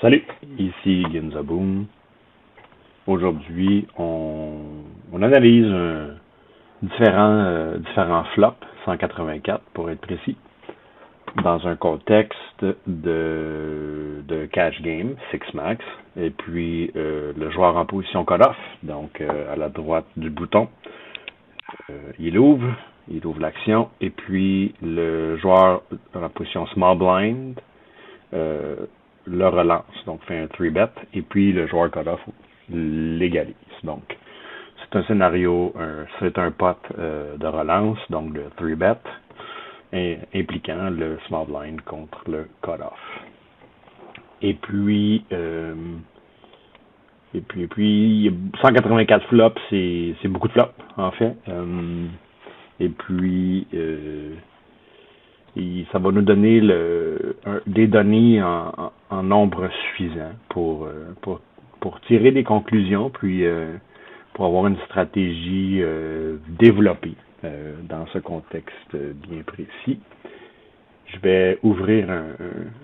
Salut, ici Ginzaboom. Aujourd'hui, on analyse différents flops, 184 pour être précis, dans un contexte de cash game, 6 max, et puis le joueur en position cut-off, donc à la droite du bouton, il ouvre l'action, et puis le joueur en position small blind le relance, donc fait un 3-bet, et puis le joueur cut-off légalise. Donc, c'est un scénario, c'est un pot de relance, donc de 3-bet, impliquant le small blind contre le cut-off. Et puis, 184 flops, c'est beaucoup de flops, en fait. Et puis, ça va nous donner des données en nombre suffisant pour tirer des conclusions, puis pour avoir une stratégie développée dans ce contexte bien précis. Je vais ouvrir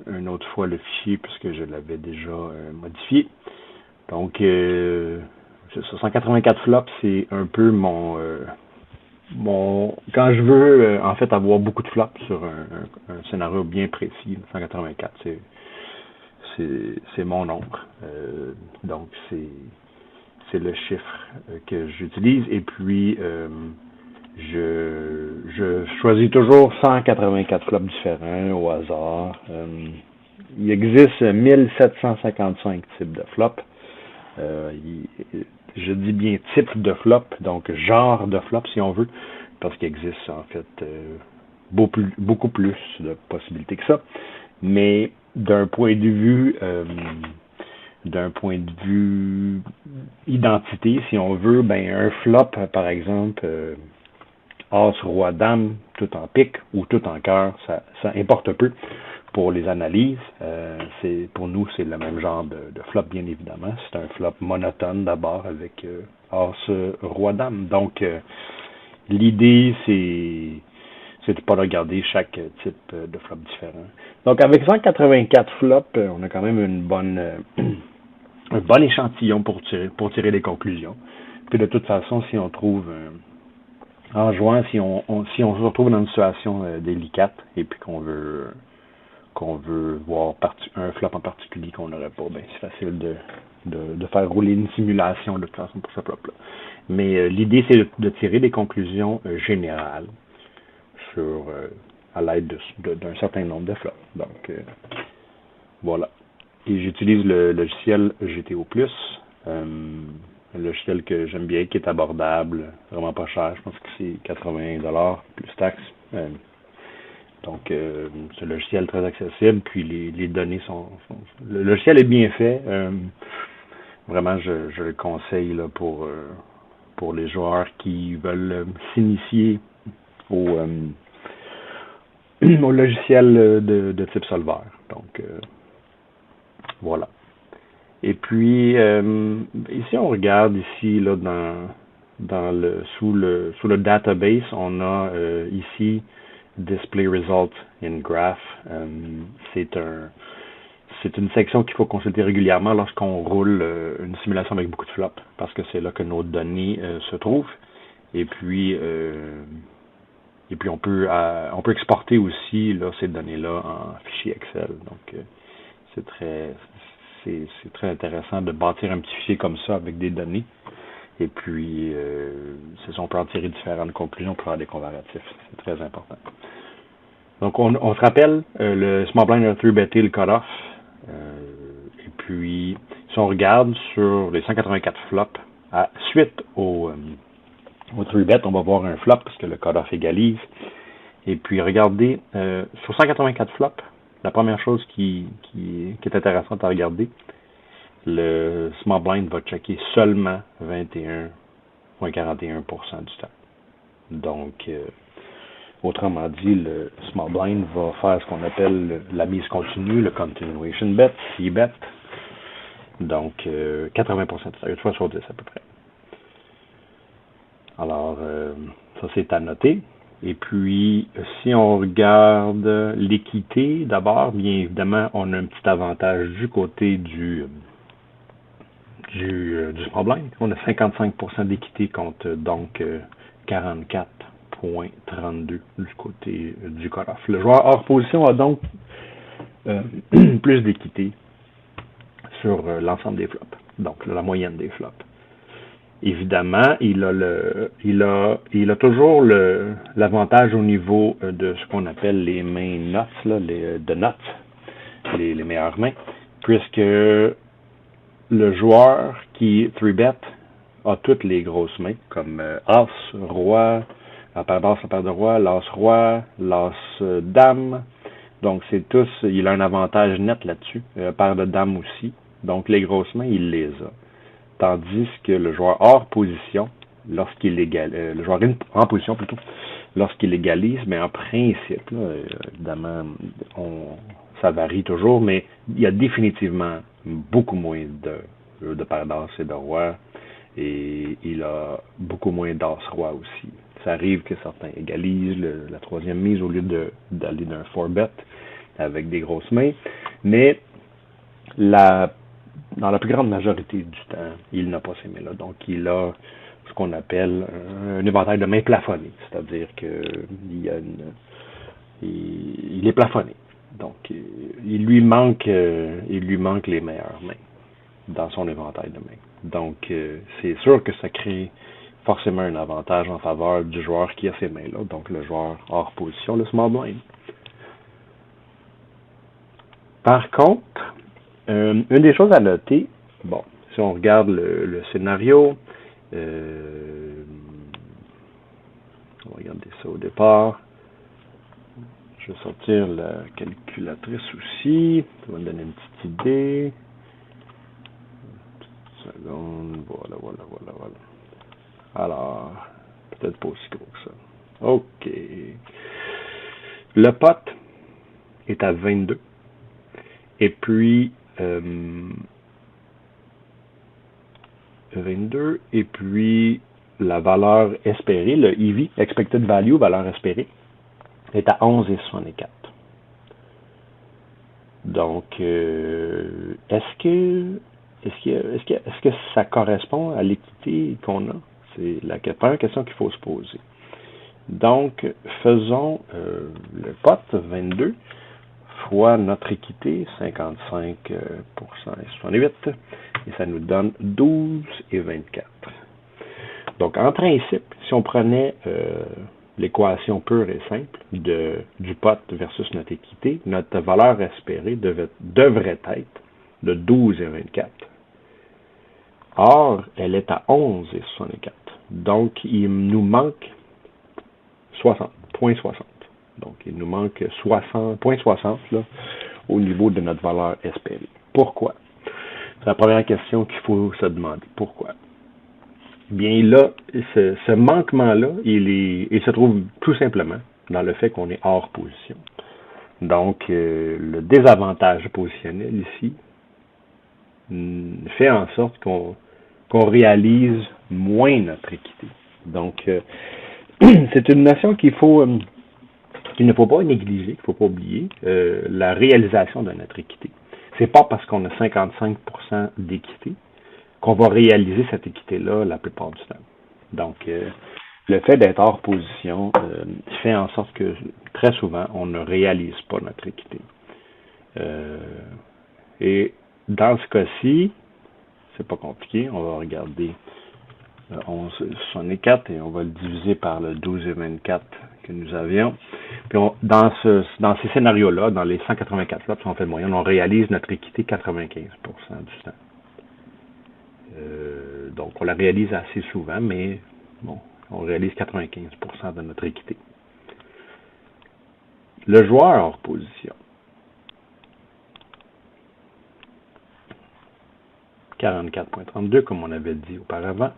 une autre fois le fichier puisque je l'avais déjà modifié. Donc, 184 flops, c'est un peu quand je veux en fait avoir beaucoup de flops sur un scénario bien précis, 184, c'est mon nombre. Donc c'est le chiffre que j'utilise, et puis je choisis toujours 184 flops différents au hasard. Il existe 1755 types de flops. Je dis bien type de flop, donc genre de flop si on veut, parce qu'il existe en fait beaucoup plus de possibilités que ça. Mais d'un point de vue identité, si on veut, ben un flop, par exemple, as, roi, dame, tout en pique ou tout en cœur, ça importe peu pour les analyses. Pour nous, c'est le même genre de flop, bien évidemment. C'est un flop monotone d'abord avec as, roi, dame. Donc, l'idée, c'est de pas regarder chaque type de flop différent. Donc, avec 184 flops, on a quand même un bon échantillon pour tirer des conclusions. Puis de toute façon, si on trouve en jouant, si on se retrouve dans une situation délicate et puis qu'on veut voir un flop en particulier qu'on n'aurait pas, ben c'est facile de faire rouler une simulation de toute façon pour ce flop-là. Mais l'idée, c'est de tirer des conclusions générales à l'aide d'un certain nombre de flops. Donc, voilà. Et j'utilise le logiciel GTO+, un logiciel que j'aime bien, qui est abordable, vraiment pas cher. Je pense que c'est 80$ plus taxes. Donc, c'est un logiciel très accessible, puis les données le logiciel est bien fait. Vraiment, je le conseille là, pour les joueurs qui veulent s'initier au logiciel de type solver. Donc, voilà. Et puis, ici, on regarde ici, là, sous le database, on a ici Display Result in Graph. C'est une section qu'il faut consulter régulièrement lorsqu'on roule une simulation avec beaucoup de flops, parce que c'est là que nos données se trouvent. Et puis on peut exporter aussi là, ces données-là en fichier Excel. Donc, c'est très intéressant de bâtir un petit fichier comme ça avec des données. Et puis, on peut en tirer différentes conclusions pour faire des comparatifs. C'est très important. Donc, on se rappelle, le small blind a 3-betté le cut-off. Et puis, si on regarde sur les 184 flops, suite au 3-bet, on va voir un flop parce que le cut-off égalise. Et puis, regardez, sur 184 flops, la première chose qui est intéressante à regarder, le small blind va checker seulement 21,41% du temps. Donc, autrement dit, le small blind va faire ce qu'on appelle la mise continue, le continuation bet, C-bet. Donc, 80% du temps, 8 fois sur 10 à peu près. Alors, ça c'est à noter. Et puis, si on regarde l'équité, d'abord, bien évidemment, on a un petit avantage du côté du small blind. On a 55% d'équité contre donc 44,32 du côté du cut-off. Le joueur hors position a donc plus d'équité sur l'ensemble des flops, donc la moyenne des flops. Évidemment, il a toujours l'avantage au niveau de ce qu'on appelle les mains nuts, là, de nuts, les meilleures mains, puisque le joueur qui 3-bet a toutes les grosses mains, comme As, Roi, la paire d'As, la paire de Roi, l'As Roi, l'As Dame. Donc, c'est tous, il a un avantage net là-dessus. Paire de Dame aussi. Donc, les grosses mains, il les a. Tandis que le joueur hors position, lorsqu'il égalise, le joueur en position plutôt, lorsqu'il égalise, mais en principe, là, évidemment, ça varie toujours, mais il y a définitivement beaucoup moins de paires d'as et de rois, et il a beaucoup moins d'as roi aussi. Ça arrive que certains égalisent la troisième mise au lieu d'aller d'un 4-bet avec des grosses mains, mais dans la plus grande majorité du temps, il n'a pas ces mains-là. Donc, il a ce qu'on appelle un éventail de mains plafonnées, c'est-à-dire qu'il il est plafonné. Donc, il lui manque les meilleures mains dans son éventail de mains. Donc, c'est sûr que ça crée forcément un avantage en faveur du joueur qui a ces mains-là, donc le joueur hors position, le small blind. Par contre, une des choses à noter, bon, si on regarde le scénario, on va regarder ça au départ. Je vais sortir la calculatrice aussi, ça va me donner une petite idée. Une seconde, voilà. Alors, peut-être pas aussi gros que ça. OK. Le pot est à 22. Et puis, 22, et puis la valeur espérée, le EV, Expected Value, valeur espérée, est à 11,64. Donc, est-ce que ça correspond à l'équité qu'on a? C'est la première question qu'il faut se poser. Donc, faisons le pot 22 fois notre équité, 55% et 68, et ça nous donne 12 et 24. Donc, en principe, si on prenait l'équation pure et simple du pot versus notre équité, notre valeur espérée devrait être de 12 et 24. Or, elle est à 11 et 64. Donc, il nous manque 60, 0,60. Donc, il nous manque 0,60 là, au niveau de notre valeur espérée. Pourquoi? C'est la première question qu'il faut se demander. Pourquoi? Bien là, ce manquement-là, il se trouve tout simplement dans le fait qu'on est hors position. Donc, le désavantage positionnel ici fait en sorte qu'on réalise moins notre équité. Donc, c'est une notion qu'il ne faut pas négliger, qu'il ne faut pas oublier, la réalisation de notre équité. C'est pas parce qu'on a 55% d'équité qu'on va réaliser cette équité-là la plupart du temps. Donc, le fait d'être hors position fait en sorte que très souvent, on ne réalise pas notre équité. Et dans ce cas-ci, c'est pas compliqué, on va regarder 11,64 et on va le diviser par le 12 et 24 que nous avions. Puis dans ces scénarios-là, dans les 184 flops, si on fait le moyen, on réalise notre équité 95% du temps. Donc, on la réalise assez souvent, mais bon, on réalise 95% de notre équité. Le joueur hors position. 44,32 comme on avait dit auparavant.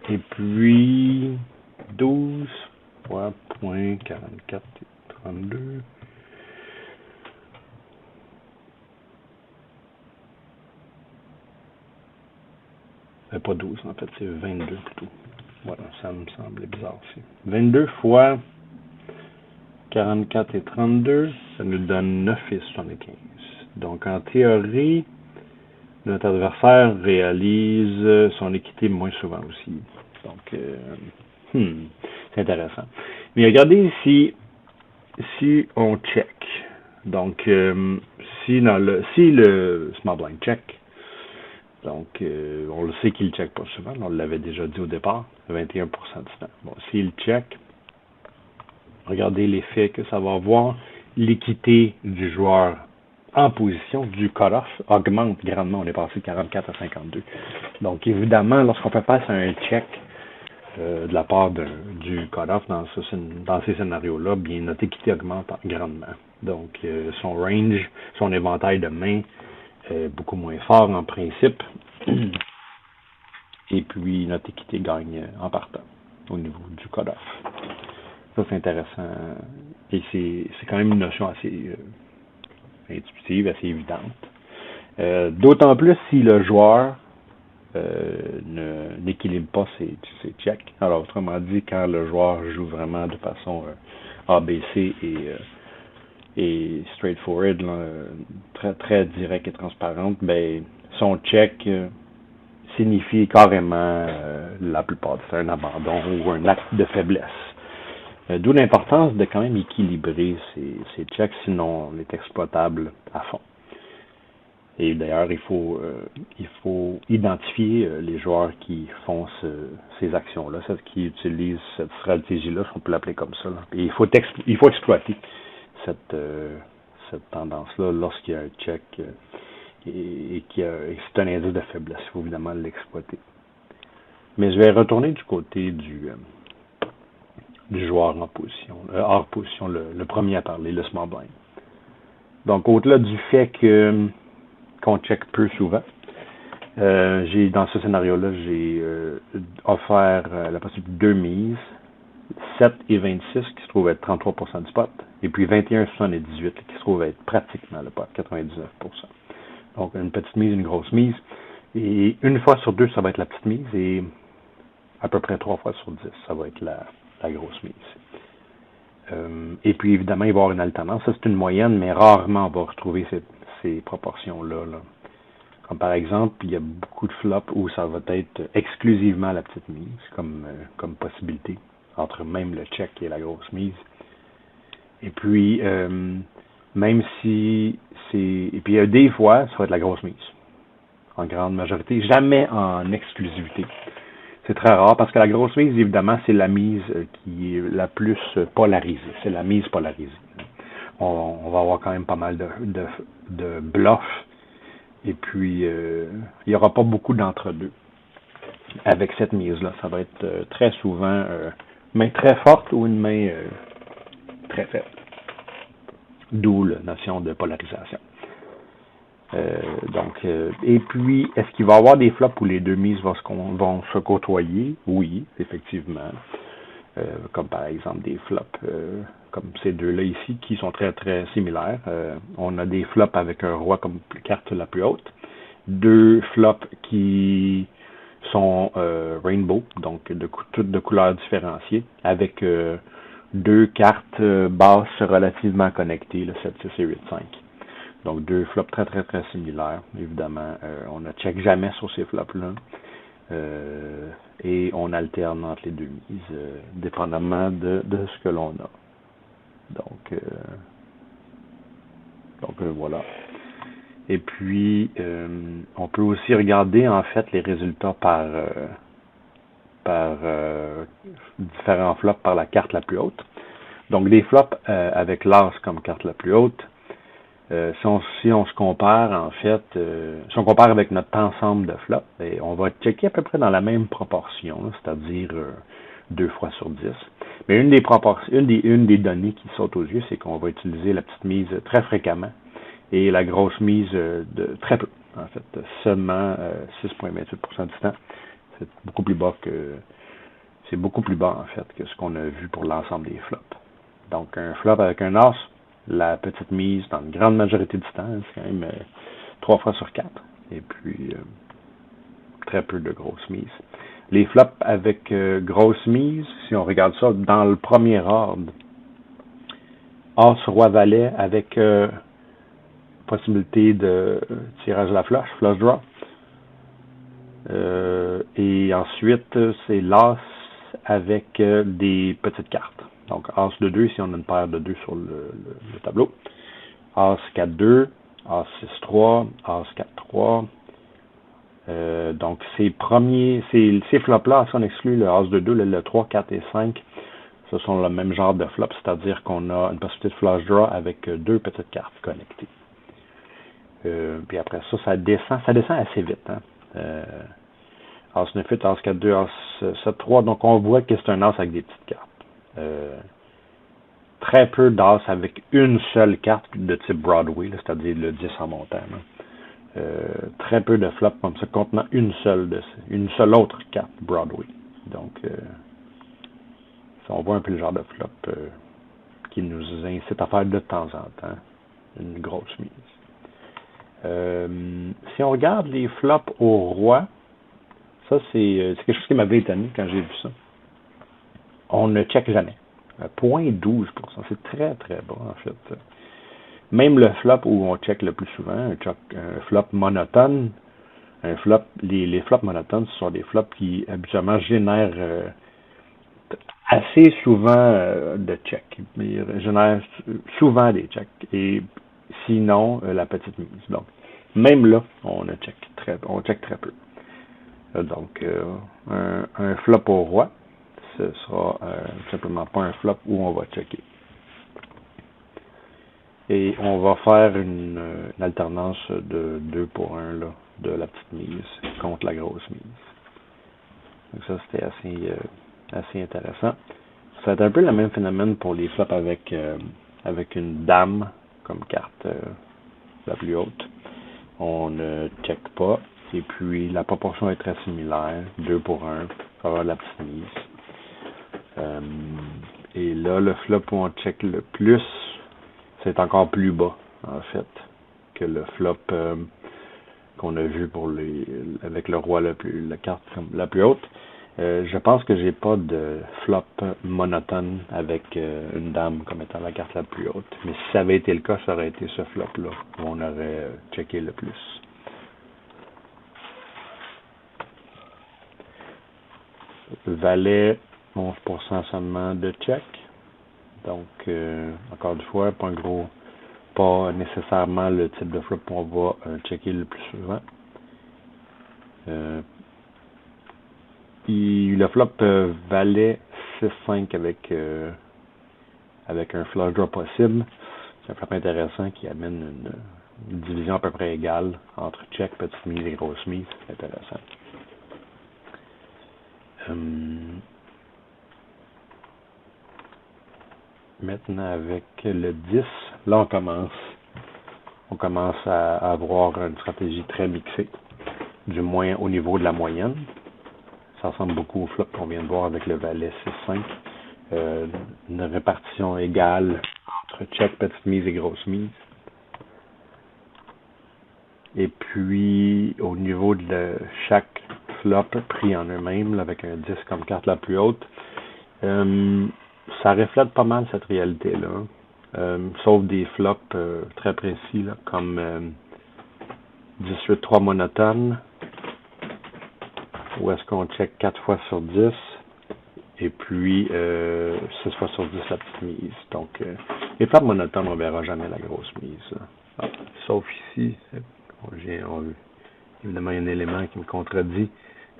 Et puis 12 fois 0,4432. Pas 12, en fait, c'est 22 plutôt. Voilà, ça me semblait bizarre aussi. 22 fois 44 et 32, ça nous donne 9 et 75. Donc, en théorie, notre adversaire réalise son équité moins souvent aussi. Donc, c'est intéressant. Mais regardez ici, si on check, donc si le small blind check, donc on le sait qu'il ne check pas souvent, on l'avait déjà dit au départ, 21% du temps. Bon, s'il check, regardez l'effet que ça va avoir, l'équité du joueur en position du cut-off augmente grandement, on est passé de 44 à 52. Donc évidemment, lorsqu'on fait face à un check de la part du cut-off dans ces scénarios-là, bien notre équité augmente grandement. Donc son range, son éventail de mains est beaucoup moins fort en principe. Et puis notre équité gagne en partant au niveau du cut-off. Ça c'est intéressant. Et c'est quand même une notion assez intuitive, assez évidente. D'autant plus si le joueur n'équilibre pas ses checks. Alors, autrement dit, quand le joueur joue vraiment de façon ABC et straightforward, là, très, très direct et transparente, ben, son check signifie carrément la plupart du temps un abandon ou un acte de faiblesse. D'où l'importance de quand même équilibrer ces checks, sinon on est exploitable à fond. Et d'ailleurs, il faut identifier les joueurs qui font ces actions-là, ceux qui utilisent cette stratégie-là, si on peut l'appeler comme ça. Là. Et il faut exploiter cette tendance-là lorsqu'il y a un check et c'est un indice de faiblesse. Il faut évidemment l'exploiter. Mais je vais retourner du côté du joueur en position, hors position, le premier à parler, le small blind. Donc, au-delà du fait qu'on check peu souvent, dans ce scénario-là, j'ai offert la possibilité de 2 mises, 7 et 26 qui se trouvent être 33% du pot, et puis 21 et 78 qui se trouvent être pratiquement le pot, 99%. Donc une petite mise, une grosse mise, et une fois sur deux, ça va être la petite mise, et à peu près 3 fois sur 10, ça va être la grosse mise. Et puis évidemment, il va y avoir une alternance. Ça, c'est une moyenne, mais rarement on va retrouver ces proportions-là. Là. Comme par exemple, il y a beaucoup de flops où ça va être exclusivement la petite mise comme possibilité, entre même le check et la grosse mise. Et puis, même si et puis des fois, ça va être la grosse mise, en grande majorité, jamais en exclusivité. C'est très rare parce que la grosse mise, évidemment, c'est la mise qui est la plus polarisée. C'est la mise polarisée. On va avoir quand même pas mal de bluffs. Et puis, il n'y aura pas beaucoup d'entre-deux avec cette mise-là. Ça va être très souvent une main très forte ou une main très faible. D'où la notion de polarisation. Et puis, est-ce qu'il va y avoir des flops où les deux mises vont se côtoyer? Oui, effectivement. Comme par exemple des flops comme ces deux-là ici, qui sont très très similaires. On a des flops avec un roi comme carte la plus haute. Deux flops qui sont rainbow, donc toutes de couleurs différenciées, avec deux cartes basses relativement connectées, le 7, 6 et 8, 5. Donc deux flops très très très similaires. Évidemment, on ne check jamais sur ces flops-là. Et on alterne entre les deux mises, dépendamment de ce que l'on a. Donc voilà. Et puis, on peut aussi regarder en fait les résultats par différents flops par la carte la plus haute. Donc des flops avec l'as comme carte la plus haute. Si on se compare, en fait, si on compare avec notre ensemble de flops, on va checker à peu près dans la même proportion, c'est-à-dire 2 fois sur 10. Mais une des données qui saute aux yeux, c'est qu'on va utiliser la petite mise très fréquemment et la grosse mise de très peu, en fait, seulement 6,28% du temps. C'est beaucoup plus bas en fait que ce qu'on a vu pour l'ensemble des flops. Donc un flop avec un as, la petite mise, dans une grande majorité du temps, c'est quand même 3 fois sur 4. Et puis, très peu de grosses mises. Les flops avec grosse mise, si on regarde ça dans le premier ordre, As, Roi, Valet avec possibilité de tirage à la flush draw. Et ensuite, c'est l'As avec des petites cartes. Donc, As de 2 si on a une paire de 2 sur le tableau. As 4-2, As 6-3, As 4-3. Donc, ces flops-là, si on exclut le As de 2, le 3, 4 et 5, ce sont le même genre de flop, c'est-à-dire qu'on a une possibilité de flush draw avec deux petites cartes connectées. Puis après ça, ça descend assez vite. Hein? As 9-8, As 4-2, As 7-3, donc on voit que c'est un As avec des petites cartes. Très peu d'As avec une seule carte de type Broadway, c'est-à-dire le 10 en montant. Hein? Très peu de flops comme ça contenant une seule autre carte Broadway. Donc, on voit un peu le genre de flop qui nous incite à faire de temps en temps une grosse mise. Si on regarde les flops au roi, ça c'est quelque chose qui m'avait étonné quand j'ai vu ça. On ne check jamais. 0.12%, c'est très très bas en fait. Même le flop où on check le plus souvent, un flop monotone, les flops monotones, ce sont des flops qui habituellement génèrent assez souvent de checks. Ils génèrent souvent des checks. Et sinon, la petite mise. Donc, même là, on check très peu. Donc, un flop au roi, ce sera simplement pas un flop où on va checker. Et on va faire une alternance de 2 pour 1 là, de la petite mise contre la grosse mise. Donc ça, c'était assez intéressant. C'est un peu le même phénomène pour les flops avec une dame comme carte la plus haute. On ne check pas. Et puis, la proportion est très similaire. 2 pour 1. Ça va avoir la petite mise. Et là, le flop où on check le plus, c'est encore plus bas, en fait, que le flop qu'on a vu avec le roi, la carte la plus haute. Je pense que j'ai pas de flop monotone avec une dame comme étant la carte la plus haute. Mais si ça avait été le cas, ça aurait été ce flop-là où on aurait checké le plus. Valet, 11% seulement de check. Donc, encore une fois, pas nécessairement le type de flop qu'on va checker le plus souvent. Puis le flop Valet 6-5 avec un flush draw possible. C'est un flop intéressant qui amène une division à peu près égale entre check, petite mise et grosse mise. C'est intéressant. Maintenant avec le 10, là on commence à avoir une stratégie très mixée, du moins au niveau de la moyenne. Ça ressemble beaucoup au flop qu'on vient de voir avec le Valet 6-5. Une répartition égale entre check, petite mise et grosse mise. Et puis, au niveau de chaque flop pris en eux-mêmes, avec un 10 comme carte la plus haute, ça reflète pas mal cette réalité-là. Sauf des flops très précis, là, comme 18-3 monotone, où est-ce qu'on check 4 fois sur 10, et puis 6 fois sur 10 la petite mise. Donc, les flops monotones, on verra jamais la grosse mise. Sauf ici, évidemment, il y a un élément qui me contredit.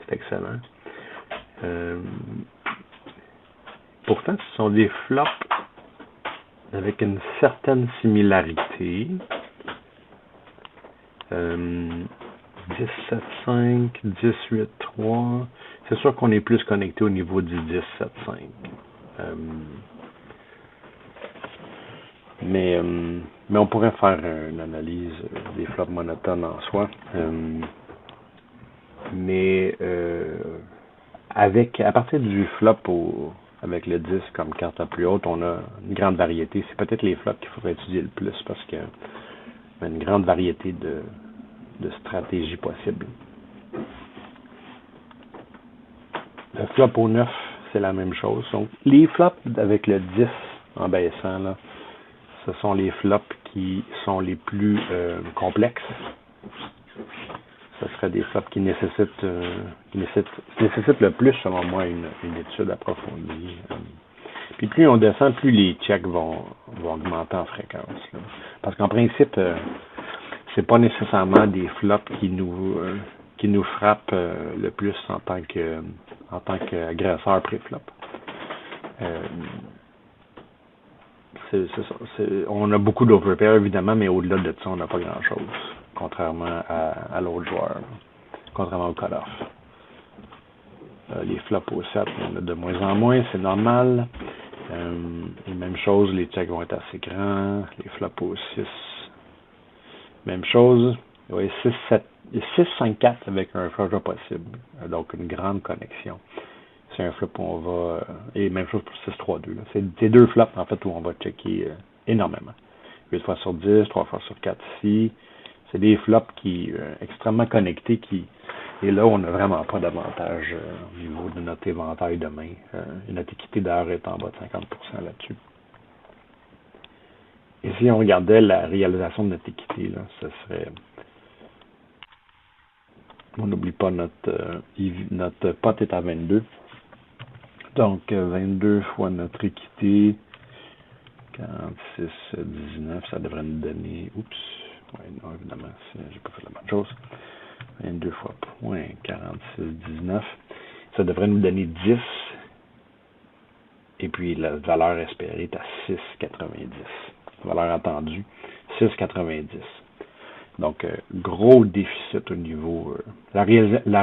C'est excellent. Pourtant, ce sont des flops avec une certaine similarité. 17-5, 18-3. C'est sûr qu'on est plus connecté au niveau du 10-7-5. Mais on pourrait faire une analyse des flops monotones en soi. Mais à partir du flop avec le 10 comme carte la plus haute, on a une grande variété. C'est peut-être les flops qu'il faudrait étudier le plus parce qu'il y a une grande variété de stratégies possibles. Le flop au 9, c'est la même chose. Donc, les flops avec le 10 en baissant, là, ce sont les flops qui sont les plus complexes. Ce serait des flops qui nécessitent le plus, selon moi, une étude approfondie. Puis plus on descend, plus les checks vont augmenter en fréquence. Là. Parce qu'en principe, c'est pas nécessairement des flops qui nous frappent le plus en tant qu'agresseur pré-flop. On a beaucoup d'overpair évidemment, mais au-delà de ça, on n'a pas grand-chose, contrairement à l'autre joueur, contrairement au cut-off. Les flops au 7, il y en a de moins en moins, c'est normal. Et même chose, les checks vont être assez grands. Les flops au 6, même chose. Oui, 6-5-4 avec un flop possible, donc une grande connexion. C'est un flop où on va... et même chose pour 6-3-2. C'est deux flops, en fait, où on va checker énormément. 8 fois sur 10, 3 fois sur 4 ici. C'est des flops qui extrêmement connectés. Et là, on n'a vraiment pas d'avantage au niveau de notre éventail de main. Notre équité d'ailleurs est en bas de 50% là-dessus. Et si on regardait la réalisation de notre équité, là, ce serait... On n'oublie pas notre pot est à 22. Donc, 22 fois notre équité, 46, 19, ça devrait nous donner... Oups, ouais, non, évidemment, j'ai pas fait la bonne chose. 22 fois point 46, 19. Ça devrait nous donner 10. Et puis, la valeur espérée est à 6,90. Valeur attendue, 6,90. Donc, gros déficit au niveau... la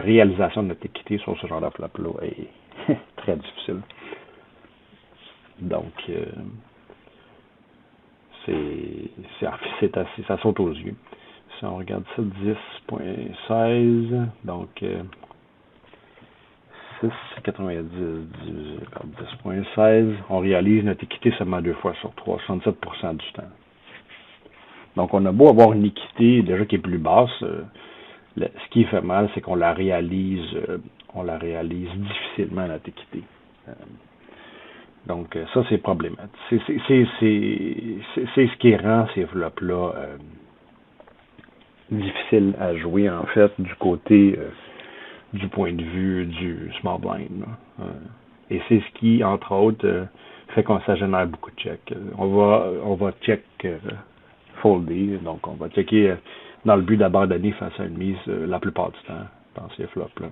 réalisation de notre équité sur ce genre de flop-là est très difficile. Donc, ça saute aux yeux. Si on regarde ça, 10.16, donc 6,90 divisé par 10.16, on réalise notre équité seulement 2 fois sur 3, 67% du temps. Donc, on a beau avoir une équité déjà qui est plus basse, ce qui fait mal, c'est qu'on la réalise difficilement, notre équité. Donc, ça, c'est problématique. C'est ce qui rend ces flops-là difficiles à jouer, en fait, du point de vue du small blind. Et c'est ce qui, entre autres, fait qu'on ça génère beaucoup de checks. On va check folder, donc on va checker dans le but d'abandonner face à une mise la plupart du temps dans ces flops-là.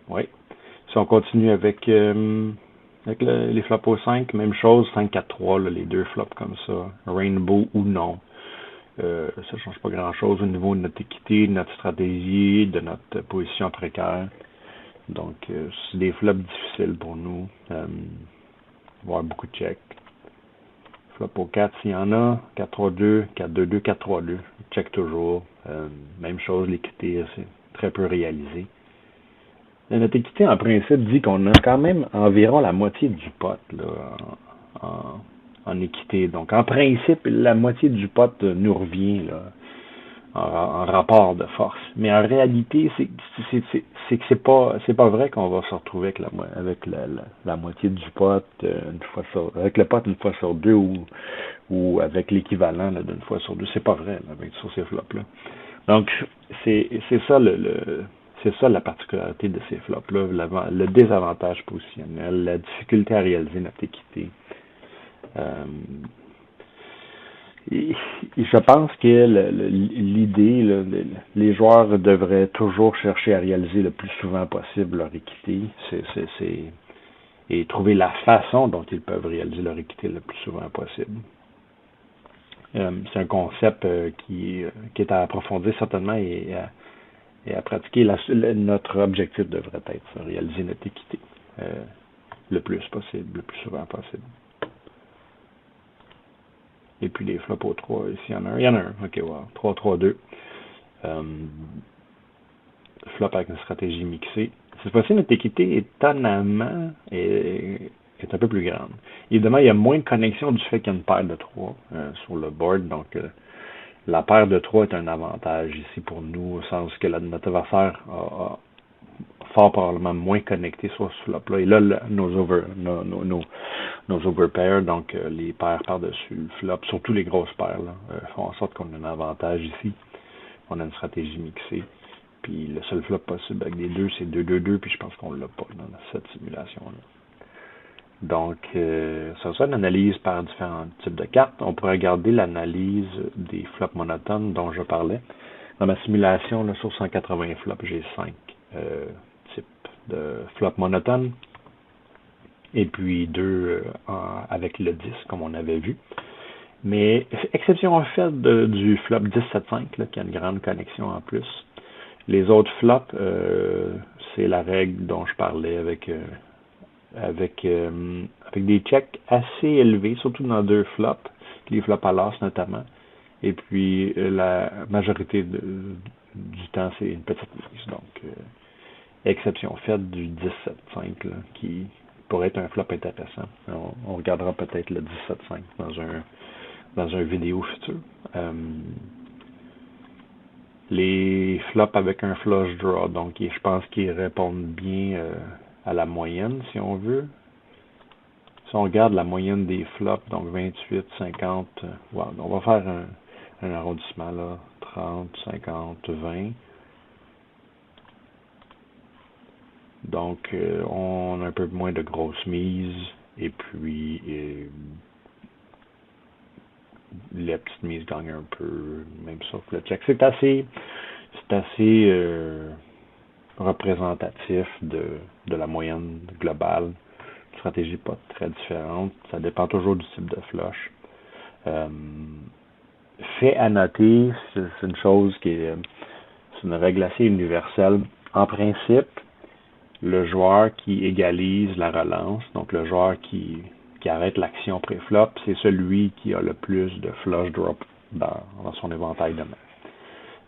Oui. Si on continue avec les flops au 5, même chose, 5-4-3, les deux flops comme ça, rainbow ou non. Ça ne change pas grand-chose au niveau de notre équité, de notre stratégie, de notre position précaire. Donc, c'est des flops difficiles pour nous. Avoir beaucoup de checks. Flop au 4, s'il y en a, 4-3-2, 4-2-2, 4-3-2. Check toujours. Même chose, l'équité, c'est très peu réalisé. Notre équité, en principe, dit qu'on a quand même environ la moitié du pot là, en équité. Donc, en principe, la moitié du pot nous revient là, en rapport de force. Mais en réalité, c'est que c'est pas vrai qu'on va se retrouver avec la moitié du pot avec le pot une fois sur deux ou avec l'équivalent d'une fois sur deux. C'est pas vrai là, sur ces flops-là. Donc, c'est ça c'est ça la particularité de ces flops-là, le désavantage positionnel, la difficulté à réaliser notre équité. Et je pense que l'idée, les joueurs devraient toujours chercher à réaliser le plus souvent possible leur équité, et trouver la façon dont ils peuvent réaliser leur équité le plus souvent possible. C'est un concept qui est à approfondir certainement et à pratiquer. Notre objectif devrait être de réaliser notre équité le plus possible, le plus souvent possible. Et puis les flops au 3, ici il y en a un. Il y en a un, ok, wow. 3-3-2. Flop avec une stratégie mixée. Cette fois-ci, notre équité, étonnamment, est un peu plus grande. Évidemment, il y a moins de connexion du fait qu'il y a une paire de 3 sur le board, donc La paire de 3 est un avantage ici pour nous, au sens que notre adversaire a fort probablement moins connecté sur ce flop-là. Et là, nos overpairs, donc les paires par-dessus le flop, surtout les grosses paires, là, font en sorte qu'on a un avantage ici. On a une stratégie mixée. Puis le seul flop possible avec des 2, c'est 2-2-2, puis je pense qu'on l'a pas dans cette simulation-là. Donc, ça serait une analyse par différents types de cartes. On pourrait regarder l'analyse des flops monotones dont je parlais. Dans ma simulation, là, sur 180 flops, j'ai 5 types de flops monotones. Et puis 2 avec le 10, comme on avait vu. Mais, exception faite du flop 10-7-5, là, qui a une grande connexion en plus. Les autres flops, c'est la règle dont je parlais avec des checks assez élevés, surtout dans 2 flops, les flops à l'as notamment. Et puis la majorité du temps, c'est une petite mise. Donc, exception faite du 10-7-5 là, qui pourrait être un flop intéressant. On regardera peut-être le 17-5 dans un vidéo futur. Les flops avec un flush draw, donc je pense qu'ils répondent bien à la moyenne, si on veut. Si on regarde la moyenne des flops, donc 28, 50, on va faire un arrondissement là, 30, 50, 20. Donc, on a un peu moins de grosses mises, et puis les petites mises gagnent un peu, même ça que le check. C'est assez représentatif de la moyenne globale. Stratégie pas très différente. Ça dépend toujours du type de flush. Fait à noter, c'est une chose c'est une règle assez universelle. En principe, le joueur qui égalise la relance, donc le joueur qui arrête l'action pré-flop, c'est celui qui a le plus de flush drop dans son éventail de main.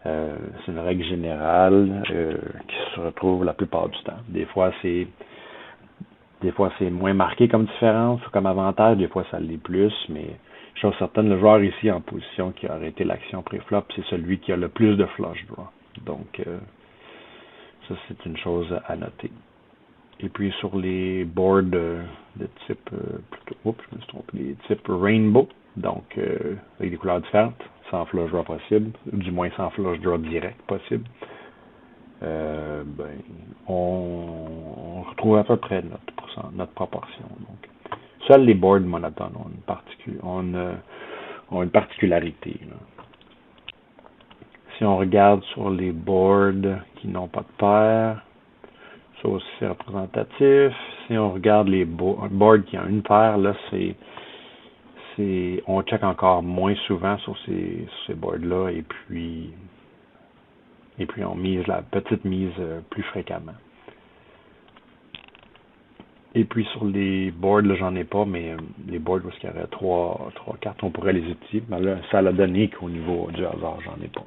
C'est une règle générale qui se retrouve la plupart du temps. Des fois, c'est moins marqué comme différence ou comme avantage, des fois ça l'est plus, mais chose certaine, le joueur ici en position qui a arrêté l'action pré-flop, c'est celui qui a le plus de flush draw. Donc, ça c'est une chose à noter. Et puis sur les boards de type, je me suis trompé, les types rainbow, donc avec des couleurs différentes, sans flush draw possible, du moins sans flush draw direct possible. On retrouve à peu près notre proportion. Donc, seuls les boards monotones ont une particularité. Là. Si on regarde sur les boards qui n'ont pas de paire, ça aussi c'est représentatif. Si on regarde les boards qui ont une paire, là on check encore moins souvent sur ces boards-là et puis on mise la petite mise plus fréquemment. Et puis sur les boards, là j'en ai pas, mais les boards où il y aurait trois cartes, on pourrait les utiliser. Mais là, ça l'a donné qu'au niveau du hasard, j'en ai pas.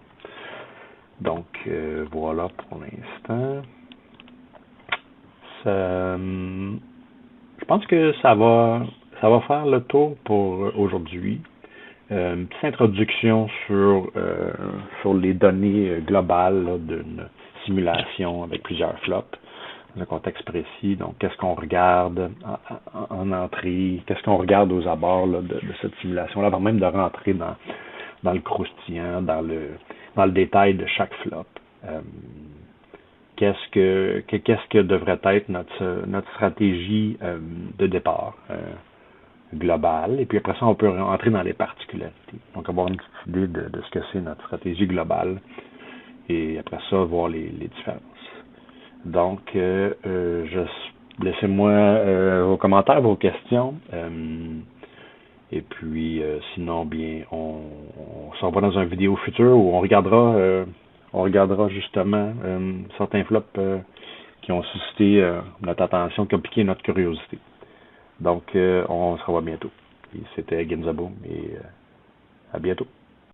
Donc voilà pour l'instant. Je pense que ça va faire le tour pour aujourd'hui. Une petite introduction sur les données globales d'une simulation avec plusieurs flops, dans un contexte précis. Donc, qu'est-ce qu'on regarde en entrée, qu'est-ce qu'on regarde aux abords là, de cette simulation-là, avant même de rentrer dans le croustillant, dans le détail de chaque flop. Qu'est-ce que devrait être notre stratégie de départ globale, et puis après ça, on peut rentrer dans les particularités. Donc, avoir une petite idée de ce que c'est notre stratégie globale, et après ça, voir les différences. Donc, laissez-moi vos commentaires, vos questions, et puis sinon, bien, on s'en va dans une vidéo future où on regardera justement certains flops qui ont suscité notre attention, qui ont piqué notre curiosité. Donc, on se revoit bientôt. Et c'était Genzaboom et à bientôt.